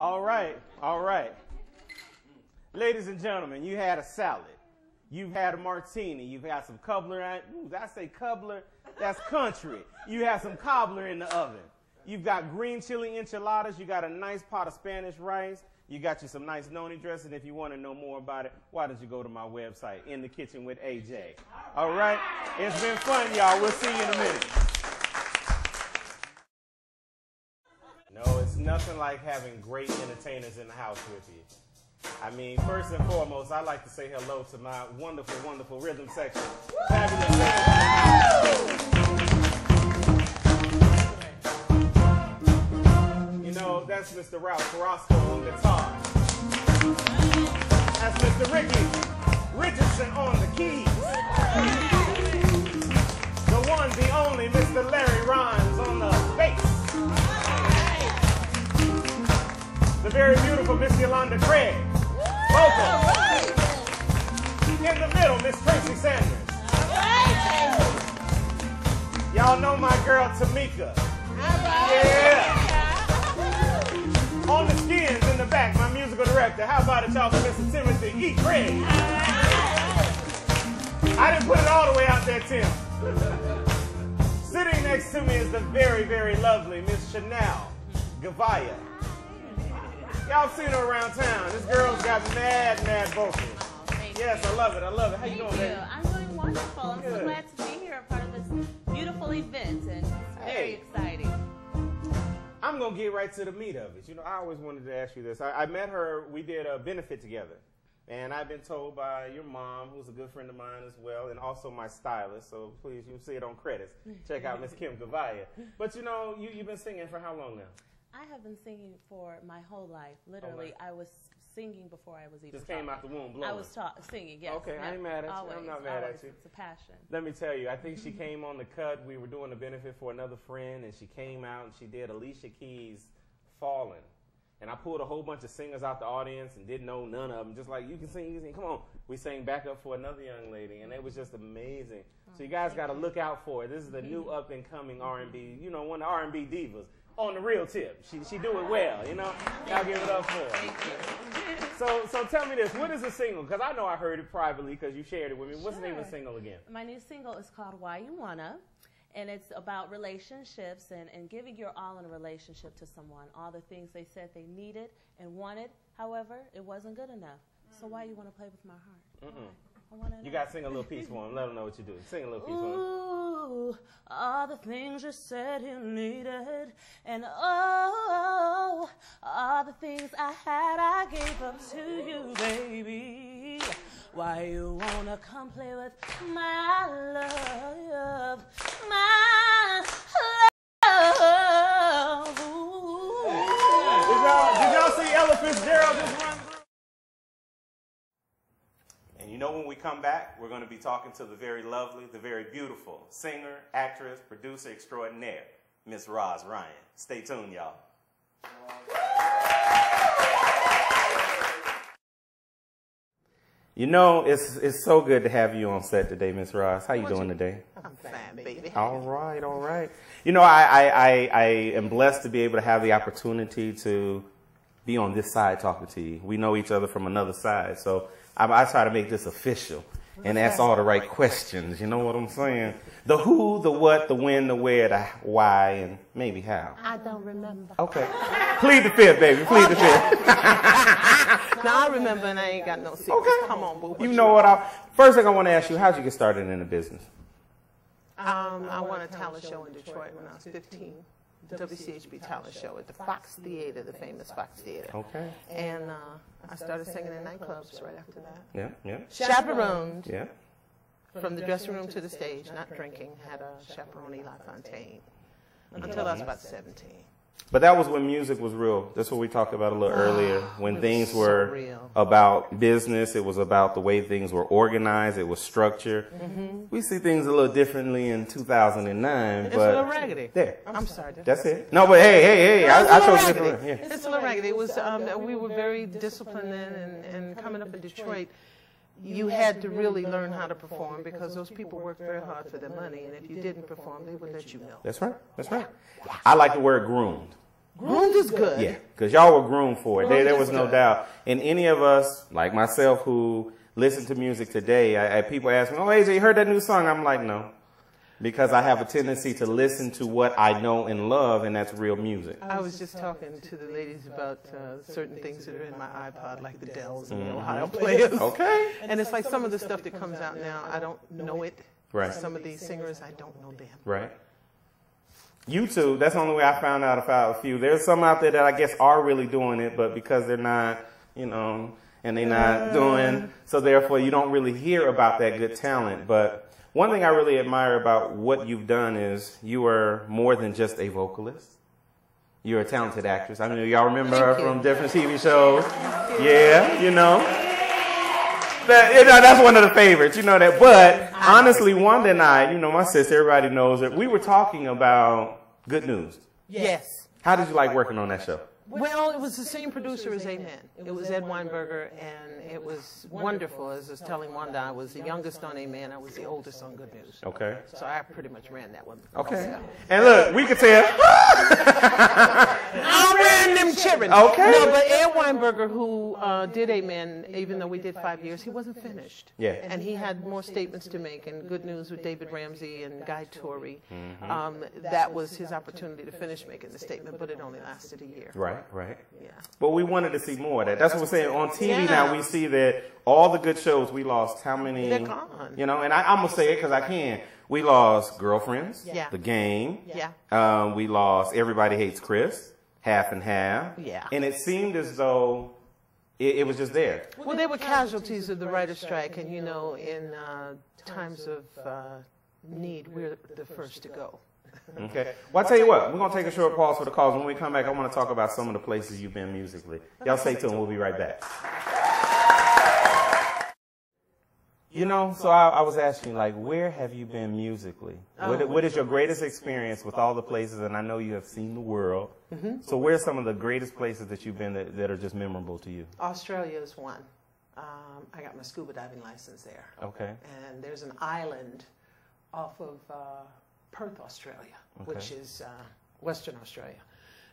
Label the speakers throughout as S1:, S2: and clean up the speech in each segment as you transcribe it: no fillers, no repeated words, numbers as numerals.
S1: All right, all right. Ladies and gentlemen, you had a salad. You've had a martini. You've had some cobbler. Ooh, did I say cobbler? That's country. You have some cobbler in the oven. You've got green chili enchiladas. You got a nice pot of Spanish rice. You got you some nice noni dressing. If you want to know more about it, why don't you go to my website, In the Kitchen with AJ. All right? It's been fun, y'all. We'll see you in a minute. No, it's nothing like having great entertainers in the house with you. I mean, first and foremost, I'd like to say hello to my wonderful, wonderful rhythm section. Fabulous singers. You know, that's Mr. Ralph Carrasco on guitar. That's Mr. Ricky Richardson on the keys. The one, the only Mr. Larry Rhymes on the bass. The very beautiful Miss Yolanda Craig. Vocals. In the middle, Miss Tracy Sanders. Y'all know my girl Tamika. Yeah. On the skins in the back, my musical director. How about it, y'all, for Mr. Timothy E. Craig? I didn't put it all the way out there, Tim. Sitting next to me is the very, very lovely Miss Chanel Gavaya. Y'all seen her around town. This girl's got mad, mad vocals. Yes, I love it. I love it. How you doing, baby?
S2: I'm doing wonderful. I'm so glad to be here, a part of this beautiful event, and it's very exciting.
S1: I'm going to get right to the meat of it. You know, I always wanted to ask you this. I met her. We did a benefit together. And I've been told by your mom, who's a good friend of mine as well, and also my stylist, so please, you see it on credits. Check out Miss Kim Gavaya. But, you know, you've been singing for how long now?
S2: I have been singing for my whole life. Literally, I was singing before I was even
S1: Just came out the womb blowing.
S2: I was singing, yes.
S1: Okay, I ain't mad at you.
S2: Always,
S1: I'm not mad
S2: always.
S1: at you.
S2: It's a passion.
S1: Let me tell you, I think she came on the cut. We were doing a benefit for another friend, and she came out and she did Alicia Keys' Fallen. And I pulled a whole bunch of singers out the audience and didn't know none of them. Just like, you can sing, come on. We sang back up for another young lady, and it was just amazing. So you guys got to look out for it. This is the new up-and-coming R&B, you know, one of the R&B divas. On the real tip. She do it well, you know? Y'all give it up for her. So tell me this. What is the single? Because I know I heard it privately because you shared it with me. What's the name of the single again?
S2: My new single is called Why You Wanna. And it's about relationships and giving your all in a relationship to someone. All the things they said they needed and wanted. However, it wasn't good enough. So why you want to play with my heart?
S1: You got to sing a little piece for him. Let him know what you do. Sing a little piece for him.
S2: Ooh, all the things you said you needed. And oh, all the things I had, I gave up to you, baby. Why you wanna come play with my love, my love?
S1: Did y'all see Ella Fitzgerald just run through? And you know, when we come back, we're going to be talking to the very lovely, the very beautiful singer, actress, producer extraordinaire, Miss Roz Ryan. Stay tuned, y'all. You know, it's so good to have you on set today, Miss Roz. How you doing today?
S3: I'm fine, baby.
S1: All right, all right. You know, I am blessed to be able to have the opportunity to be on this side talking to you. We know each other from another side, so I try to make this official and ask all the right questions. You know what I'm saying? The who, the what, the when, the where, the why, and maybe how.
S3: I don't remember.
S1: Okay. Plead the fifth, baby. Plead the fifth.
S3: Now I remember, and I ain't got no secrets.
S1: Okay.
S3: Come on, boo.
S1: You know what? First thing I want to ask you, how'd you get started in the business?
S3: I won a talent show in Detroit when I was 15. The WCHB talent show at the Fox Theater, the famous Fox Theater.
S1: Okay.
S3: And I started singing in nightclubs right after that.
S1: Yeah, yeah.
S3: Chaperoned.
S1: Yeah.
S3: From the dressing room to the stage, not drinking, had a chaperone, Eli Fontaine, until I was about 17.
S1: But that was when music was real. That's what we talked about a little earlier. When things were
S3: real.
S1: About business, it was about the way things were organized, it was structured. We see things a little differently in 2009.
S3: It's
S1: but
S3: a little raggedy.
S1: There.
S3: I'm sorry.
S1: That's it. No, but hey, I chose different. Yeah.
S3: It's a little raggedy. It was, we were very disciplined then, and coming up in Detroit, you had to really learn how to perform because those people worked very hard for their money, and if you didn't perform, they would let you know.
S1: That's right. That's right. I like the word groomed.
S3: Groomed is good.
S1: Yeah, because y'all were groomed for it. There
S3: Groomed
S1: was
S3: is
S1: no
S3: good.
S1: doubt. And any of us, like myself, who listen to music today, people ask me, "Oh, AJ, you heard that new song?" I'm like, no. Because I have a tendency to listen to what I know and love, and that's real music.
S3: I was just talking to the ladies about certain things that are in my iPod, like the Dells and the Ohio players.
S1: Okay.
S3: And it's like some of the stuff that comes out now, I don't know it.
S1: Right.
S3: Some of these singers, I don't know them.
S1: Right. YouTube, that's the only way I found out about a few. There's some out there that I guess are really doing it, but because they're not, you know, and they're not doing, so therefore you don't really hear about that good talent. But one thing I really admire about what you've done is you are more than just a vocalist. You're a talented actress. I mean, y'all remember her from different TV shows? Yeah, you know. That's one of the favorites, you know that. But honestly, Wanda and I, you know, my sister, everybody knows it. We were talking about Good News.
S3: Yes.
S1: How did you like working on that show?
S3: Well, it was the same producer as Amen. It was Ed Weinberger, and it was wonderful. As I was telling Wanda, I was the youngest on Amen. I was the oldest on Good News.
S1: Okay.
S3: So I pretty much ran that one.
S1: Okay.
S3: myself.
S1: And look, we could tell.
S3: I ran them children.
S1: Okay.
S3: No, but Ed Weinberger, who did Amen, even though we did 5 years, he wasn't finished.
S1: Yeah.
S3: And he had more statements to make. And Good News with David Ramsey and Guy Torrey, that was his opportunity to finish making the statement, but it only lasted a year.
S1: Right, right.
S3: Yeah.
S1: But we wanted to see more of that. That's what we're saying. On TV now, we see that all the good shows we lost. How many?
S3: They're gone.
S1: You know, and I'm gonna say it because I can. We lost Girlfriends.
S3: Yeah.
S1: The Game.
S3: Yeah.
S1: We lost Everybody Hates Chris. Half and Half.
S3: Yeah.
S1: And it seemed as though it was just there.
S3: Well, they were casualties of the writer's strike, and you know, in times of need, we're the first to go.
S1: Okay. Well, I tell you what, we're going to take a short pause for the calls. When we come back, I want to talk about some of the places you've been musically. Y'all stay tuned. We'll be right back. You know, so I was asking, like, where have you been musically? What is your greatest experience with all the places? And I know you have seen the world. So where are some of the greatest places that you've been that are just memorable to you?
S3: Australia is one. I got my scuba diving license there.
S1: Okay.
S3: And there's an island off of Perth, Australia, which is Western Australia,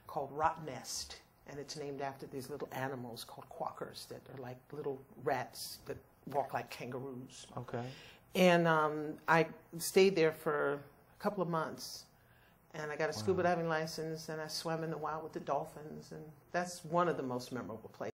S3: called Rottnest. And it's named after these little animals called quackers that are like little rats that walk like kangaroos.
S1: Okay.
S3: And I stayed there for a couple of months. And I got a scuba diving license, and I swam in the wild with the dolphins. And that's one of the most memorable places.